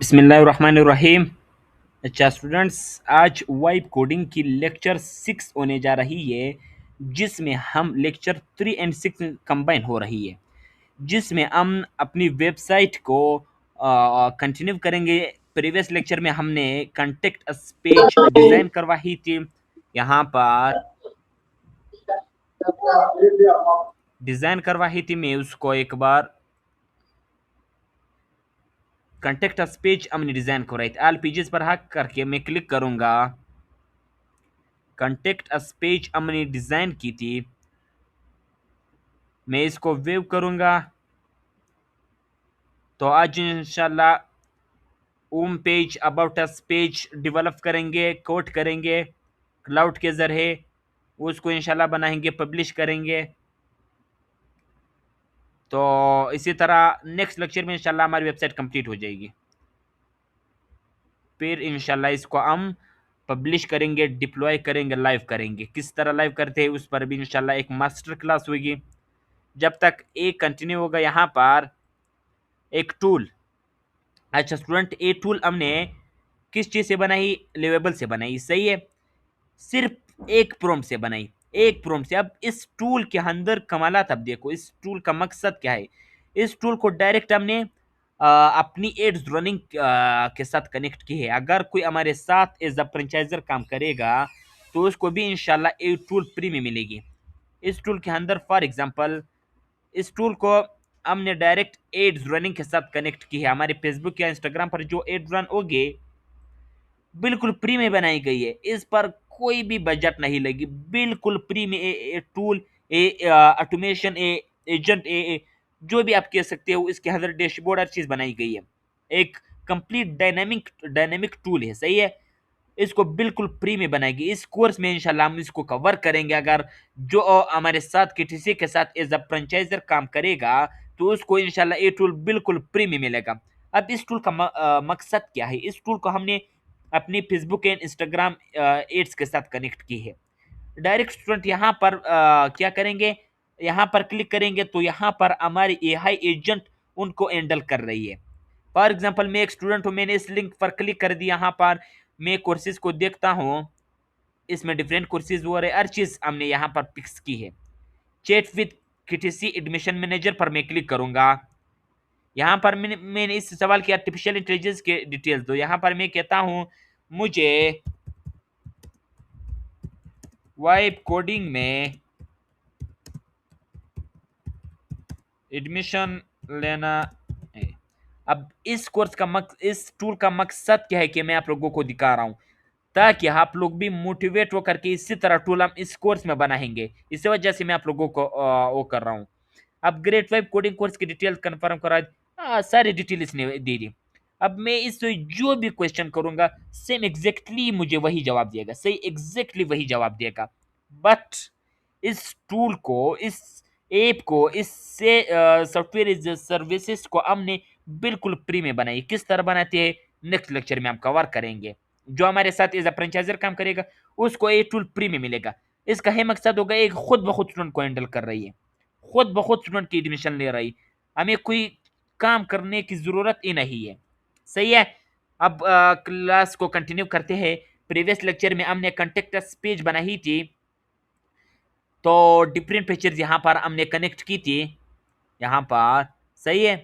बिस्मिल्लाहिर्रहमानिर्रहीम। अच्छा स्टूडेंट्स, आज वाइब कोडिंग की लेक्चर 6 होने जा रही है, जिसमें हम लेक्चर 3 एंड 6 कंबाइन हो रही है, जिसमें हम अपनी वेबसाइट को कंटिन्यू करेंगे। प्रीवियस लेक्चर में हमने कंटेक्ट अस पेज डिज़ाइन करवाई थी। यहाँ पर डिज़ाइन करवाई थी, मैं उसको एक बार कंटेक्ट अस पेज हमने डिज़ाइन करवाई थी। ऑल पेजेस पर हक करके मैं क्लिक करूँगा। कंटेक्ट अस पेज हमने डिज़ाइन की थी, मैं इसको वेव करूँगा। तो आज इंशाल्लाह home page, about us page develop करेंगे, कोड करेंगे क्लाउड के ज़रिए, उसको इंशाल्लाह बनाएंगे, पब्लिश करेंगे। तो इसी तरह नेक्स्ट लेक्चर में इंशाल्लाह हमारी वेबसाइट कंप्लीट हो जाएगी। फिर इंशाल्लाह इसको हम पब्लिश करेंगे, डिप्लॉय करेंगे, लाइव करेंगे। किस तरह लाइव करते हैं उस पर भी इंशाल्लाह एक मास्टर क्लास होगी। जब तक एक कंटिन्यू होगा, यहाँ पर एक टूल। अच्छा स्टूडेंट, ये टूल हमने किस चीज़ से बनाई? लिवेबल से बनाई, सही है। सिर्फ एक प्रॉम्प्ट से बनाई, एक प्रॉम्प्ट से। अब इस टूल के अंदर कमालात, अब देखो इस टूल का मकसद क्या है। इस टूल को डायरेक्ट हमने अपनी एड्स रनिंग के साथ कनेक्ट की है। अगर कोई हमारे साथ एज अ फ्रेंचाइजर काम करेगा तो उसको भी इंशाल्लाह ये टूल फ्री में मिलेगी। इस टूल के अंदर फॉर एग्जांपल, इस टूल को हमने डायरेक्ट एड्स रनिंग के साथ कनेक्ट की है। हमारे फेसबुक या इंस्टाग्राम पर जो एड रन होगी बिल्कुल फ्री में बनाई गई है, इस पर कोई भी बजट नहीं लगी, बिल्कुल फ्री में। A tool, A automation, A agent, जो भी आप कह सकते हो, इसके अंदर डैशबोर्ड हर चीज बनाई गई है। एक कंप्लीट डायनेमिक टूल है, सही है। इसको बिल्कुल फ्री में बनाएगी। इस कोर्स में इंशाल्लाह हम इसको कवर करेंगे। अगर जो हमारे साथ किसी के साथ एज अ फ्रेंचाइजर काम करेगा तो उसको इंशाल्लाह ये टूल बिल्कुल फ्री में मिलेगा। अब इस टूल का मकसद क्या है? इस टूल को हमने अपनी फेसबुक एंड इंस्टाग्राम एड्स के साथ कनेक्ट की है। डायरेक्ट स्टूडेंट यहाँ पर क्या करेंगे, यहाँ पर क्लिक करेंगे तो यहाँ पर हमारी एआई एजेंट उनको हैंडल कर रही है। फॉर एग्जांपल, मैं एक स्टूडेंट हूँ, मैंने इस लिंक पर क्लिक कर दिया। यहाँ पर मैं कोर्सेज को देखता हूँ, इसमें डिफरेंट कोर्सेज हो रहे, हर चीज हमने यहाँ पर फिक्स की है। चैट विद किटीसी एडमिशन मैनेजर पर मैं क्लिक करूंगा। यहाँ पर मैंने इस सवाल की आर्टिफिशियल इंटेलिजेंस के डिटेल्स दो। यहाँ पर मैं कहता हूँ मुझे वाइब कोडिंग में एडमिशन लेना है। अब इस कोर्स का इस टूल का मकसद क्या है कि मैं आप लोगों को दिखा रहा हूँ, ताकि आप लोग भी मोटिवेट होकर के इसी तरह टूल हम इस कोर्स में बनाएंगे। इसी वजह से मैं आप लोगों को वो कर रहा हूँ। अब ग्रेड 5 कोडिंग कोर्स की डिटेल कंफर्म करा, सारी डिटेल इसने दे दी। अब मैं इससे जो भी क्वेश्चन करूंगा, सेम एग्जैक्टली मुझे वही जवाब देगा, सही एग्जैक्टली वही जवाब देगा। बट इस टूल को, इस ऐप को, इससे सॉफ्टवेयर एज सर्विसेज को हमने बिल्कुल फ्री में बनाई। किस तरह बनाते हैं नेक्स्ट लेक्चर में हम कवर करेंगे। जो हमारे साथ एज अ फ्रेंचाइजर काम करेगा उसको ये टूल फ्री में मिलेगा। इसका है मकसद होगा, एक खुद ब खुद स्टूडेंट को हैंडल कर रही है, खुद ब खुद स्टूडेंट की एडमिशन ले रही, हमें कोई काम करने की जरूरत ही नहीं है, सही है। अब क्लास को कंटिन्यू करते हैं। प्रीवियस लेक्चर में हमने कंटेक्ट अस पेज बनाई थी, तो डिफरेंट पिक्चर्स यहाँ पर हमने कनेक्ट की थी, यहाँ पर, सही है।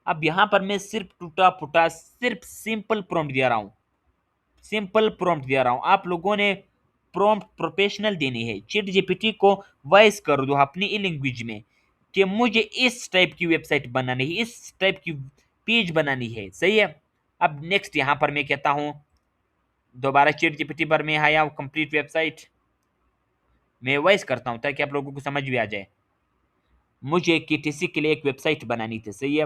अब यहाँ पर मैं सिर्फ टूटा फूटा सिर्फ सिंपल प्रॉम्प्ट दे रहा हूँ, सिंपल प्रॉम्प्ट दे रहा हूँ। आप लोगों ने प्रॉम्प्ट प्रोफेशनल देनी है। चैट जीपीटी को वॉइस कर दो अपनी लैंग्वेज में कि मुझे इस टाइप की वेबसाइट बनानी है, इस टाइप की पेज बनानी है, सही है। अब नेक्स्ट यहाँ पर मैं कहता हूँ, दोबारा चैट जीपीटी पर मैं आया हूँ, कंप्लीट वेबसाइट मैं वॉइस करता हूँ ताकि आप लोगों को समझ भी आ जाए। मुझे केटीसी के लिए एक वेबसाइट बनानी थी, सही है।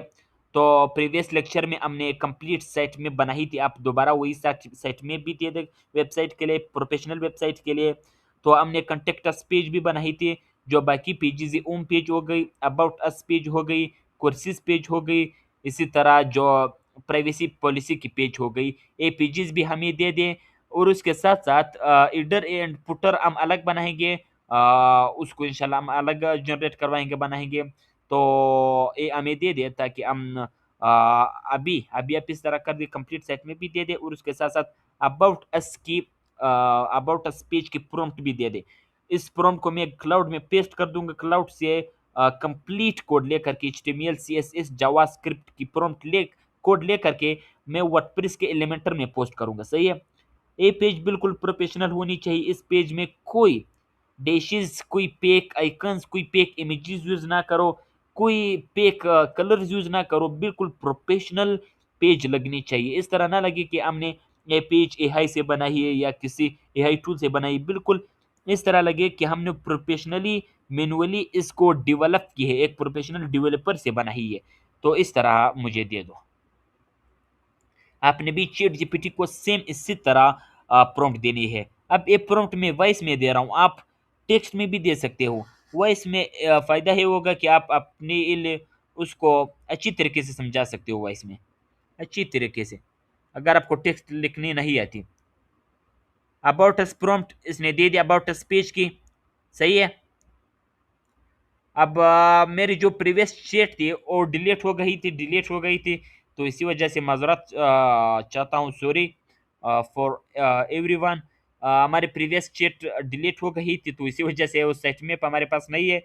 तो प्रीवियस लेक्चर में हमने कंप्लीट साइट में बनाई थी, आप दोबारा वही साइट में भी दे दे। वेबसाइट के लिए, प्रोफेशनल वेबसाइट के लिए तो हमने कंटेक्ट अस पेज भी बनाई थी। जो बाकी पेजेस है, होम पेज हो गई, अबाउट अस पेज हो गई, कोर्सेज पेज हो गई, इसी तरह जो प्राइवेसी पॉलिसी की पेज हो गई, ये पेजेस भी हमें दे दें। और उसके साथ साथ इडर एंड पुटर हम अलग बनाएंगे, उसको इंशाल्लाह हम अलग जनरेट करवाएंगे, बनाएंगे। तो ये हमें दे दे ताकि हम अभी अभी आप इस तरह कर दे, कंप्लीट सेट में भी दे दे और उसके साथ साथ अबाउट अस पेज की प्रॉम्प्ट भी दे दे। इस प्रॉम्प्ट को मैं क्लाउड में पेस्ट कर दूंगा, क्लाउड से कंप्लीट कोड लेकर के HTML CSS जावास्क्रिप्ट की प्रॉम्प्ट ले कोड लेकर के मैं वर्डप्रेस के एलिमेंटर में पोस्ट करूंगा। सही है। ये पेज बिल्कुल प्रोफेशनल होनी चाहिए। इस पेज में कोई डैशेस, कोई फेक आइकन्स, कोई फेक इमेजेस यूज ना करो, कोई फेक कलर्स यूज ना करो। बिल्कुल प्रोफेशनल पेज लगनी चाहिए। इस तरह ना लगे कि हमने ये पेज एआई से बनाई है या किसी एआई टूल से बनाई। बिल्कुल इस तरह लगे कि हमने प्रोफेशनली मैनुअली इसको डेवलप की है, एक प्रोफेशनल डेवलपर से बनाई है। तो इस तरह मुझे दे दो। आपने भी चैट जीपीटी को सेम इसी तरह प्रॉम्प्ट देनी है। अब ये प्रॉम्प्ट में वॉइस में दे रहा हूँ, आप टेक्स्ट में भी दे सकते हो। वॉइस में फायदा ये होगा कि आप अपने उसको अच्छी तरीके से समझा सकते हो वॉइस में, अच्छी तरीके से, अगर आपको टेक्स्ट लिखनी नहीं आती। अबाउट अस प्रॉम्प्ट इसने दे दिया अबाउट अस पेज की। सही है। अब मेरी जो प्रीवियस चैट थी वो डिलीट हो गई थी, तो इसी वजह से माजरत चाहता हूँ, सॉरी फॉर एवरीवन। हमारी प्रीवियस चैट डिलीट हो गई थी, तो इसी वजह से वो सेट मैप हमारे पास नहीं है।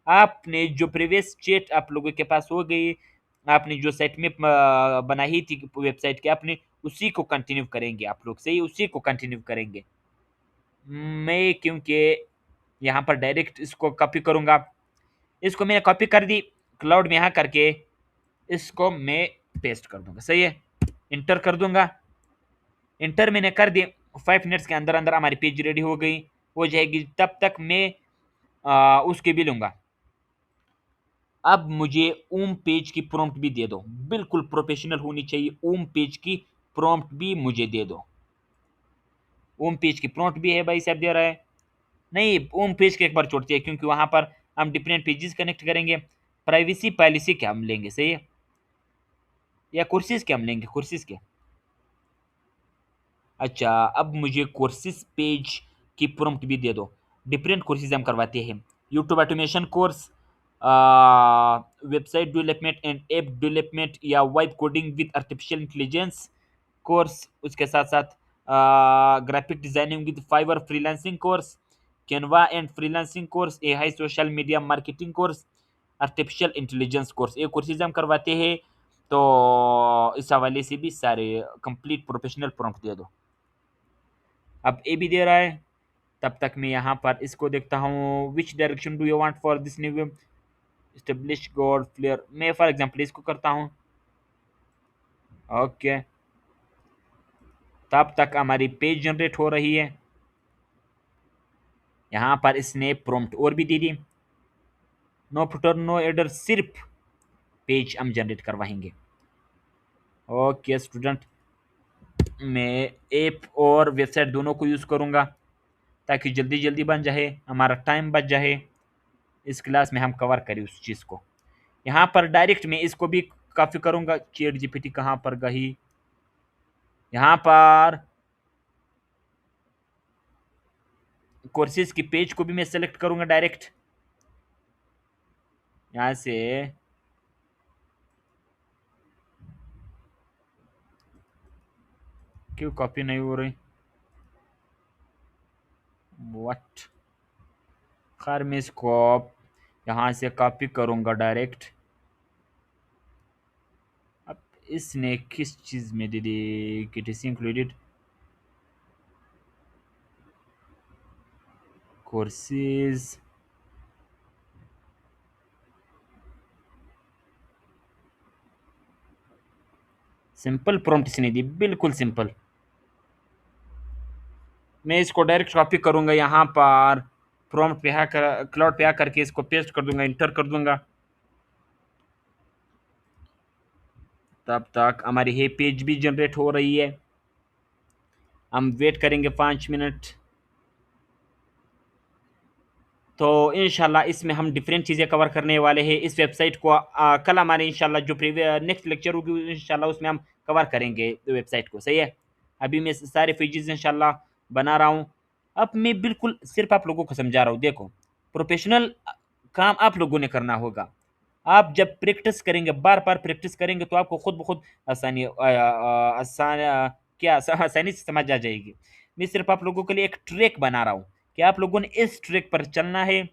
आपने जो प्रीवियस चैट आप लोगों के पास हो गई, आपने जो सेट मैप बनाई थी वेबसाइट के, आपने उसी को कंटिन्यू करेंगे आप लोग। सही, उसी को कंटिन्यू करेंगे। मैं क्योंकि यहाँ पर डायरेक्ट इसको कॉपी करूँगा, इसको मैंने कॉपी कर दी क्लाउड में, यहाँ करके इसको मैं पेस्ट कर दूंगा। सही है। इंटर कर दूंगा। इंटर मैंने कर दी। 5 मिनट्स के अंदर अंदर हमारी पेज रेडी हो जाएगी। तब तक मैं उसके भी लूंगा। अब मुझे ओम पेज की प्रॉम्प्ट भी दे दो, बिल्कुल प्रोफेशनल होनी चाहिए। ओम पेज की प्रॉम्प्ट भी मुझे दे दो। ओम पेज की प्रॉम्प्ट भी है भाई साहब दे रहा है। नहीं, होम पेज के एक बार छोड़ते हैं, क्योंकि वहां पर हम डिफरेंट पेजेस कनेक्ट करेंगे। प्राइवेसी पॉलिसी क्या हम लेंगे? सही है। या कोर्सेज के हम लेंगे, कोर्सेज के। अच्छा, अब मुझे कोर्सेज पेज की प्रॉम्प्ट भी दे दो। डिफरेंट कोर्सेज हम करवाते हैं। YouTube automation course, website development and app development या vibe coding with artificial intelligence course, उसके साथ साथ graphic designing with Fiverr freelancing course, Canva and freelancing course, AI social media marketing course, artificial intelligence course. ये courses हम करवाते हैं। तो इस हवाले से भी सारे कंप्लीट प्रोफेशनल प्रॉम्प्ट दे दो। अब ए भी दे रहा है। तब तक मैं यहाँ पर इसको देखता हूँ। Which direction do you want for this new establish god flare. मैं फॉर एग्जांपल इसको करता हूँ। ओके। तब तक हमारी पेज जनरेट हो रही है। यहाँ पर इसने प्रॉम्प्ट और भी दे दी। नो फुटर नो एडर, सिर्फ पेज हम जनरेट करवाएंगे। ओके स्टूडेंट, मैं ऐप और वेबसाइट दोनों को यूज़ करूँगा ताकि जल्दी जल्दी बन जाए, हमारा टाइम बच जाए। इस क्लास में हम कवर करें उस चीज़ को। यहाँ पर डायरेक्ट मैं इसको भी काफ़ी करूँगा। चैट जीपीटी कहाँ पर गई? यहाँ पर कोर्सेज की पेज को भी मैं सेलेक्ट करूँगा डायरेक्ट यहाँ से। क्यों कॉपी नहीं हो रही? व्हाट? खैर मैं इसको यहाँ से कॉपी करूँगा डायरेक्ट। अब इसने किस चीज़ में दे दी? Kit included courses. Simple prompt इसने दी, बिल्कुल सिंपल। मैं इसको डायरेक्ट कॉपी करूँगा यहाँ पर, प्रॉम्प्ट पे आकर क्लाउड पे आकर के इसको पेस्ट कर दूंगा, इंटर कर दूंगा। तब तक हमारी ये पेज भी जनरेट हो रही है। हम वेट करेंगे 5 मिनट। तो इंशाल्लाह इसमें हम डिफरेंट चीज़ें कवर करने वाले हैं। इस वेबसाइट को कल हमारे इंशाल्लाह जो नेक्स्ट लेक्चर होगी इंशाल्लाह उसमें हम कवर करेंगे वेबसाइट को। सही है। अभी मैं सारे पेजेस इंशाल्लाह बना रहा हूँ। अब मैं बिल्कुल सिर्फ आप लोगों को समझा रहा हूँ। देखो, प्रोफेशनल काम आप लोगों ने करना होगा। आप जब प्रैक्टिस करेंगे, बार बार प्रैक्टिस करेंगे, तो आपको खुद ब खुद आसानी आसान क्या आसानी से समझ आ जाएगी। मैं सिर्फ आप लोगों के लिए एक ट्रैक बना रहा हूँ कि आप लोगों ने इस ट्रैक पर चलना है।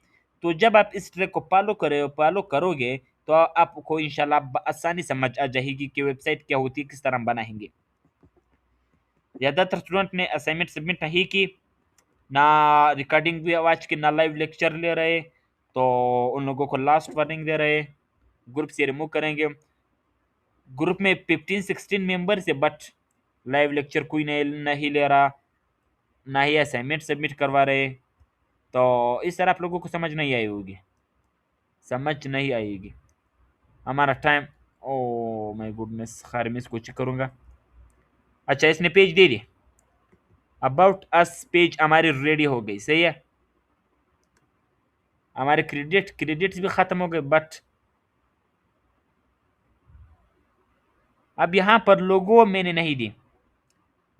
तो जब आप इस ट्रैक को फॉलो करोगे, तो आपको इंशाल्लाह आसानी समझ आ जाएगी कि वेबसाइट क्या होती है, किस तरह हम बनाएंगे। ज़्यादातर स्टूडेंट ने असाइनमेंट सबमिट नहीं की, ना रिकॉर्डिंग भी आवाज की, ना लाइव लेक्चर ले रहे, तो उन लोगों को लास्ट वार्निंग दे रहे, ग्रुप से रिमूव करेंगे। ग्रुप में 15-16 मेंबर से, बट लाइव लेक्चर कोई नहीं ले रहा, ना ही असाइनमेंट सबमिट करवा रहे। तो इस तरह आप लोगों को समझ नहीं आई होगी, समझ नहीं आएगी। हमारा टाइम, ओ माय गुडनेस, खैर मैं इसको चेक करूंगा। अच्छा, इसने page they the. About us page हमारी रेडी हो गई, सही है। हमारे क्रेडिट्स भी खत्म हो गए, बट अब यहाँ पर लोगो मैंने नहीं दी,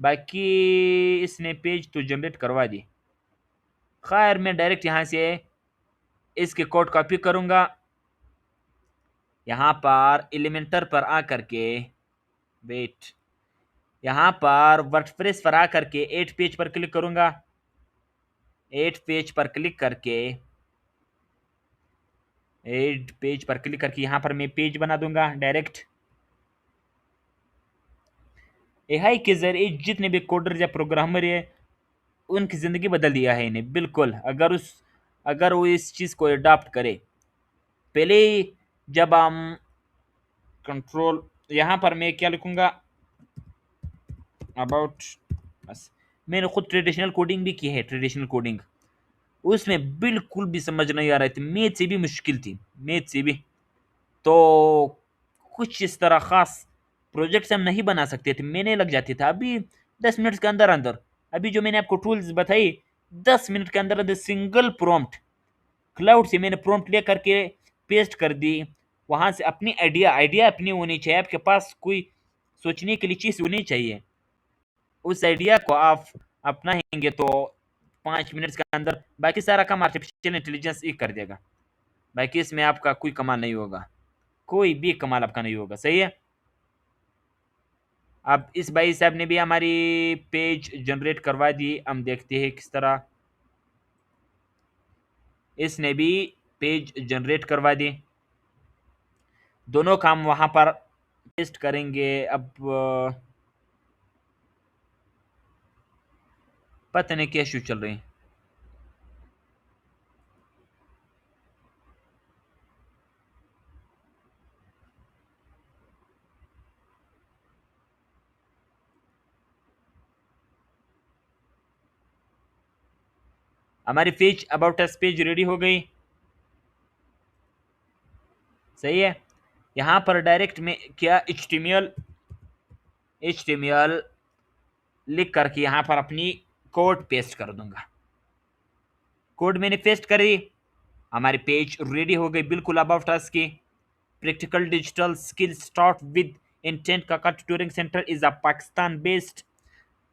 बाकी इसने पेज तो जनरेट करवा दी। खैर मैं डायरेक्ट यहाँ से इसके कोड कॉपी करूंगा, यहाँ पर एलिमेंटर पर आकर के, वेट, यहाँ पर वर्डप्रेस पर आकर के 8 पेज पर क्लिक करूंगा। 8 पेज पर क्लिक करके, 8 पेज पर क्लिक करके यहाँ पर मैं पेज बना दूंगा डायरेक्ट। एआई के जरिए जितने भी कोडर या प्रोग्रामर है, उनकी ज़िंदगी बदल दिया है इन्हें, बिल्कुल। अगर वो इस चीज़ को अडॉप्ट करे। पहले जब हम कंट्रोल, यहाँ पर मैं क्या लिखूंगा, अबाउट, बस। मैंने खुद ट्रेडिशनल कोडिंग भी की है, ट्रेडिशनल कोडिंग, उसमें बिल्कुल भी समझ नहीं आ रही थी, मैथ से भी मुश्किल थी, मैथ से भी। तो कुछ इस तरह खास प्रोजेक्ट्स हम नहीं बना सकते थे, मैंने लग जाती था। अभी 10 मिनट के अंदर अंदर, अभी जो मैंने आपको टूल्स बताई, 10 मिनट के अंदर अंदर सिंगल प्रॉम्प्ट, क्लाउड से मैंने प्रॉम्प्ट ले करके पेस्ट कर दी। वहां से अपनी आइडिया अपनी होनी चाहिए, आपके पास कोई सोचने के लिए चीज होनी चाहिए। उस आइडिया को आप अपनाएंगे तो 5 मिनट के अंदर बाकी सारा काम आर्टिफिशियल इंटेलिजेंस ही कर देगा। बाकी इसमें आपका कोई कमाल नहीं होगा, कोई भी कमाल आपका नहीं होगा, सही है। अब इस भाई साहब ने भी हमारी पेज जनरेट करवा दी, हम देखते हैं किस तरह। इसने भी पेज जनरेट करवा दी, दोनों काम वहां पर टेस्ट करेंगे। अब पता नहीं क्या इशू चल रहे हैं। हमारी page about us page ready हो गई, सही है। यहाँ पर डायरेक्ट में क्या एच टी एम एल लिख करके यहाँ पर अपनी कोड पेस्ट कर दूंगा। कोड मैंने पेस्ट कर दी, हमारी पेज रेडी हो गई बिल्कुल अबाउट अस की। Practical digital skill start with intent का tutoring center is a Pakistan based.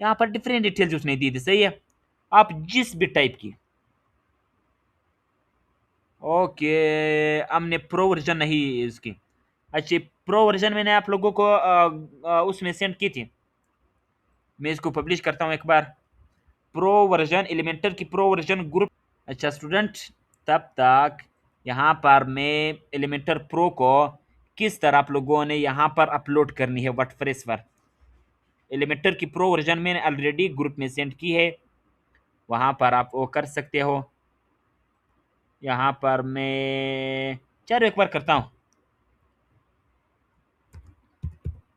यहाँ पर डिफरेंट डिटेल्स उसने दी थी, सही है। आप जिस भी टाइप की, ओके, हमने प्रो वर्जन नहीं इसकी। अच्छा, प्रो वर्जन मैंने आप लोगों को उसमें सेंड की थी। मैं इसको पब्लिश करता हूँ एक बार। प्रो वर्जन, एलिमेंटर की प्रो वर्जन ग्रुप। अच्छा स्टूडेंट, तब तक यहाँ पर मैं एलिमेंटर प्रो को किस तरह आप लोगों ने यहाँ पर अपलोड करनी है वर्डप्रेस पर। एलिमेंटर की प्रो वर्जन मैंने ऑलरेडी ग्रुप में सेंड की है, वहाँ पर आप वो कर सकते हो। यहाँ पर मैं चलो एक बार करता हूँ,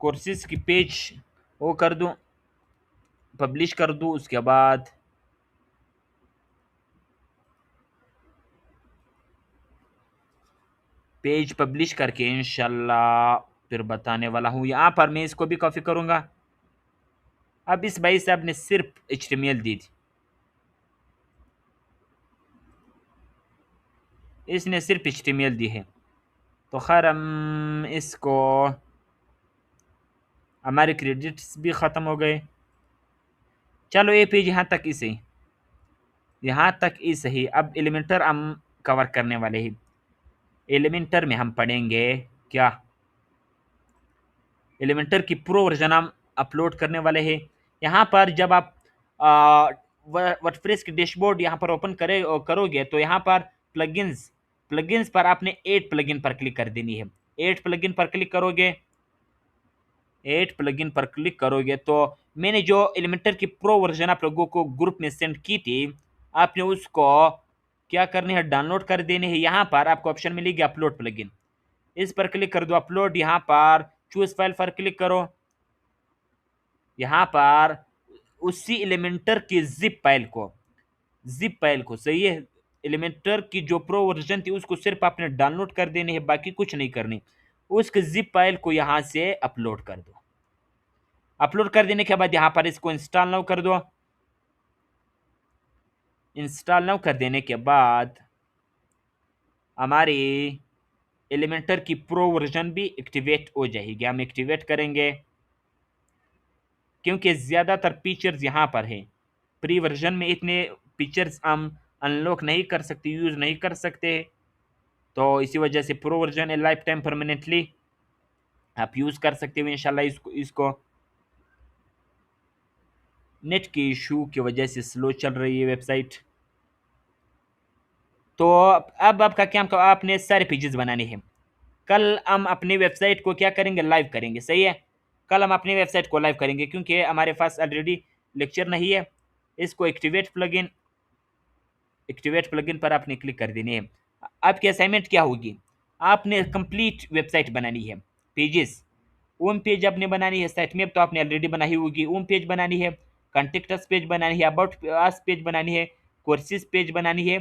कोर्सेज की पेज वो कर दूँ, पब्लिश कर दूँ, उसके बाद पेज पब्लिश करके इंशाल्लाह फिर बताने वाला हूँ। यहाँ पर मैं इसको भी कॉपी करूँगा। अब इस भाई साहब ने सिर्फ HTML दी थी, इसने सिर्फ HTML दी है। तो खैर हम इसको, हमारे क्रेडिट्स भी ख़त्म हो गए। चलो ये पेज यहाँ तक ही सही, यहाँ तक ही सही। अब एलिमेंटर हम कवर करने वाले हैं। एलिमेंटर में हम पढ़ेंगे क्या, एलिमेंटर की प्रो वर्जन हम अपलोड करने वाले हैं। यहाँ पर जब आप वर्डप्रेस की डैशबोर्ड यहाँ पर ओपन करोगे तो यहाँ पर प्लगइन्स प्लगइन्स पर आपने ऐड प्लगइन पर क्लिक कर देनी है। ऐड प्लगइन पर क्लिक करोगे, ऐड प्लगइन पर क्लिक करोगे तो मैंने जो एलिमेंटर की प्रो वर्जन आप लोगों को ग्रुप में सेंड की थी, आपने उसको क्या करने है, डाउनलोड कर देने हैं। यहाँ पर आपको ऑप्शन मिलेगी अपलोड प्लगइन, इस पर क्लिक कर दो। अपलोड, यहाँ पर चूज फाइल पर क्लिक करो। यहाँ पर उसी एलिमेंटर की जिप फाइल को सही है, एलिमेंटर की जो प्रो वर्जन थी उसको सिर्फ आपने डाउनलोड कर देने है, बाकी कुछ नहीं करनी। उसके जिप फाइल को यहाँ से अपलोड कर दो। अपलोड कर देने के बाद यहाँ पर इसको इंस्टॉल नाउ कर दो। इंस्टॉल नाउ कर देने के बाद हमारी एलिमेंटर की प्रो वर्जन भी एक्टिवेट हो जाएगी। हम एक्टिवेट करेंगे क्योंकि ज़्यादातर फीचर्स यहाँ पर है। प्री वर्जन में इतने फीचर्स हम अनलॉक नहीं कर सकते, यूज़ नहीं कर सकते, तो इसी वजह से प्रो वर्जन है लाइफ टाइम परमानेंटली आप यूज़ कर सकते हो इंशाल्लाह। इसको नेट की इशू की वजह से स्लो चल रही है वेबसाइट। तो अब आपका क्या काम, आपने सारे पेजेस बनाने हैं। कल हम अपनी वेबसाइट को क्या करेंगे, लाइव करेंगे, सही है। कल हम अपनी वेबसाइट को लाइव करेंगे क्योंकि हमारे पास ऑलरेडी लेक्चर नहीं है। इसको एक्टिवेट प्लगइन पर आपने क्लिक कर देनी है। आपकी असाइनमेंट क्या होगी, आपने कंप्लीट वेबसाइट बनानी है। पेजेस, होम पेज आपने बनानी है, साइट मैप तो आपने ऑलरेडी बनाई होगी, होम पेज बनानी है, कॉन्टेक्ट अस पेज बनानी है, अबाउट अस पेज बनानी है, कोर्सेज पेज बनानी है,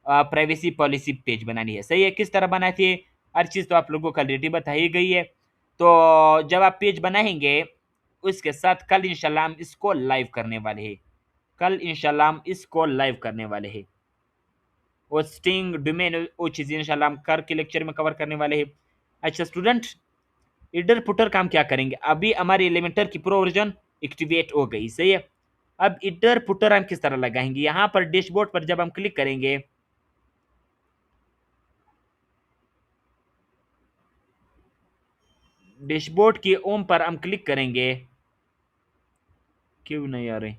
प्राइवेसी पॉलिसी पेज बनानी है, सही है। किस तरह बनाए थे हर चीज़ तो आप लोगों को ऑलरेडी बताई गई है। तो जब आप पेज बनाएंगे उसके साथ कल इंशाल्लाह हम इसको लाइव करने वाले हैं। कल इंशाल्लाह हम इसको लाइव करने वाले हैं। होस्टिंग डोमेन वो चीज़ें इंशाल्लाह हम कर के लेक्चर में कवर करने वाले हैं। अच्छा स्टूडेंट, इडर पुटर काम क्या करेंगे, अभी हमारी एलिमेंटर की प्रो वर्जन एक्टिवेट हो गई, सही है। अब इडर पुटर हम किस तरह लगाएंगे, यहाँ पर डैशबोर्ड पर जब हम क्लिक करेंगे, डैशबोर्ड के ओम पर हम क्लिक करेंगे, क्यों नहीं आ रही,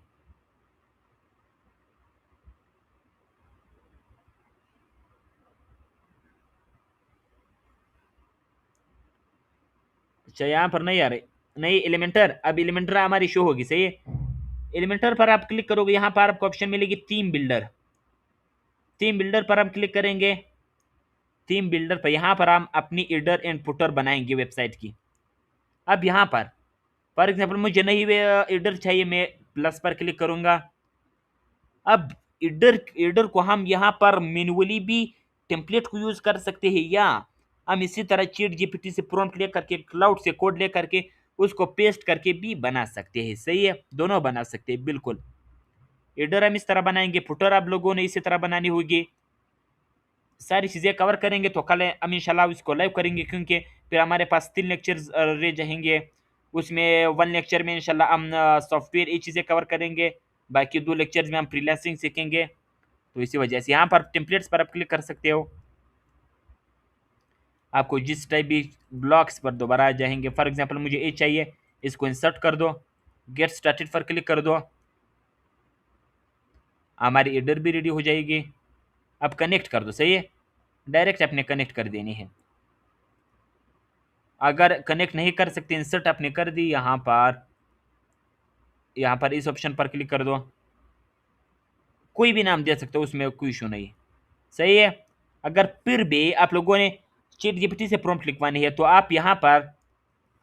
अच्छा यहाँ पर नहीं आ रही, नहीं एलिमेंटर, अब एलिमेंटर हमारी शो होगी, सही है। एलिमेंटर पर आप क्लिक करोगे, यहाँ पर आपको ऑप्शन मिलेगी थीम बिल्डर। थीम बिल्डर पर हम क्लिक करेंगे। थीम बिल्डर पर यहाँ पर हम अपनी इडर एंड पुटर बनाएंगे वेबसाइट की। अब यहाँ पर फॉर एग्जाम्पल मुझे नहीं वे इडर चाहिए, मैं प्लस पर क्लिक करूंगा। अब इडर इडर को हम यहाँ पर मैन्युअली भी टेम्पलेट को यूज कर सकते हैं, या हम इसी तरह चैट जीपीटी से प्रॉम्प्ट ले करके, क्लाउड से कोड ले करके उसको पेस्ट करके भी बना सकते हैं, सही है। दोनों बना सकते हैं बिल्कुल। इडर हम इस तरह बनाएंगे, फुटर आप लोगों ने इसी तरह बनानी होगी। सारी चीज़ें कवर करेंगे तो कल हम इंशाल्लाह इसको लाइव करेंगे, क्योंकि फिर हमारे पास 3 लेक्चर्स रह जाएंगे। उसमें 1 लेक्चर में इंशाल्लाह हम सॉफ्टवेयर ये चीज़ें कवर करेंगे, बाकी 2 लेक्चर्स में हम फ्रीलांसिंग सीखेंगे। तो इसी वजह से यहाँ पर टेम्पलेट्स पर आप क्लिक कर सकते हो, आपको जिस टाइप भी ब्लॉक्स पर दोबारा आ जाएंगे। फॉर एग्जाम्पल मुझे ये चाहिए, इसको इंसर्ट कर दो, गेट स्टार्टेड पर क्लिक कर दो, हमारी एडर भी रेडी हो जाएगी। अब कनेक्ट कर दो, सही है, डायरेक्ट अपने कनेक्ट कर देनी है। अगर कनेक्ट नहीं कर सकते, इंसर्ट आपने कर दी, यहाँ पर इस ऑप्शन पर क्लिक कर दो, कोई भी नाम दे सकते हो, उसमें कोई इशू नहीं, सही है। अगर फिर भी आप लोगों ने चैट जीपीटी से प्रॉम्प्ट लिखवानी है तो आप यहाँ पर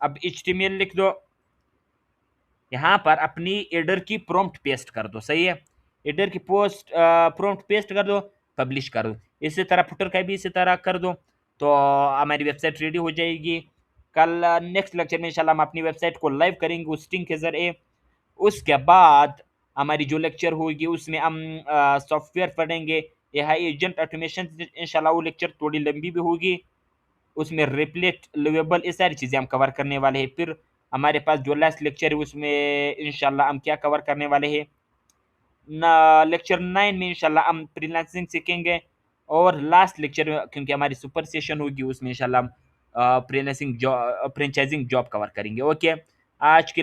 अब HTML लिख दो, यहाँ पर अपनी एडर की प्रॉम्प्ट पेस्ट कर दो, सही है। एडर की पोस्ट प्रॉम्प्ट पेस्ट कर दो, पब्लिश कर दो। इसी तरह फुटर का भी इसी तरह कर दो, तो हमारी वेबसाइट रेडी हो जाएगी। कल नेक्स्ट लेक्चर में इंशाल्लाह हम अपनी वेबसाइट को लाइव करेंगे होस्टिंग के जरिए। उसके बाद हमारी जो लेक्चर होगी उसमें हम सॉफ्टवेयर पढ़ेंगे, एआई एजेंट ऑटोमेशन, इंशाल्लाह वो लेक्चर थोड़ी लंबी भी होगी। उसमें रिप्लेट लेवेबल ये सारी चीज़ें हम कवर करने वाले हैं। फिर हमारे पास जो लास्ट लेक्चर है उसमें इंशाल्लाह हम क्या कवर करने वाले हैं ना, लेक्चर 9 में इंशाल्लाह हम फ्रीलांसिंग सीखेंगे, और लास्ट लेक्चर में क्योंकि हमारी सुपर सेशन होगी उसमें इंशाल्लाह हम freelancing job franchising job cover करेंगे। ओके, आज के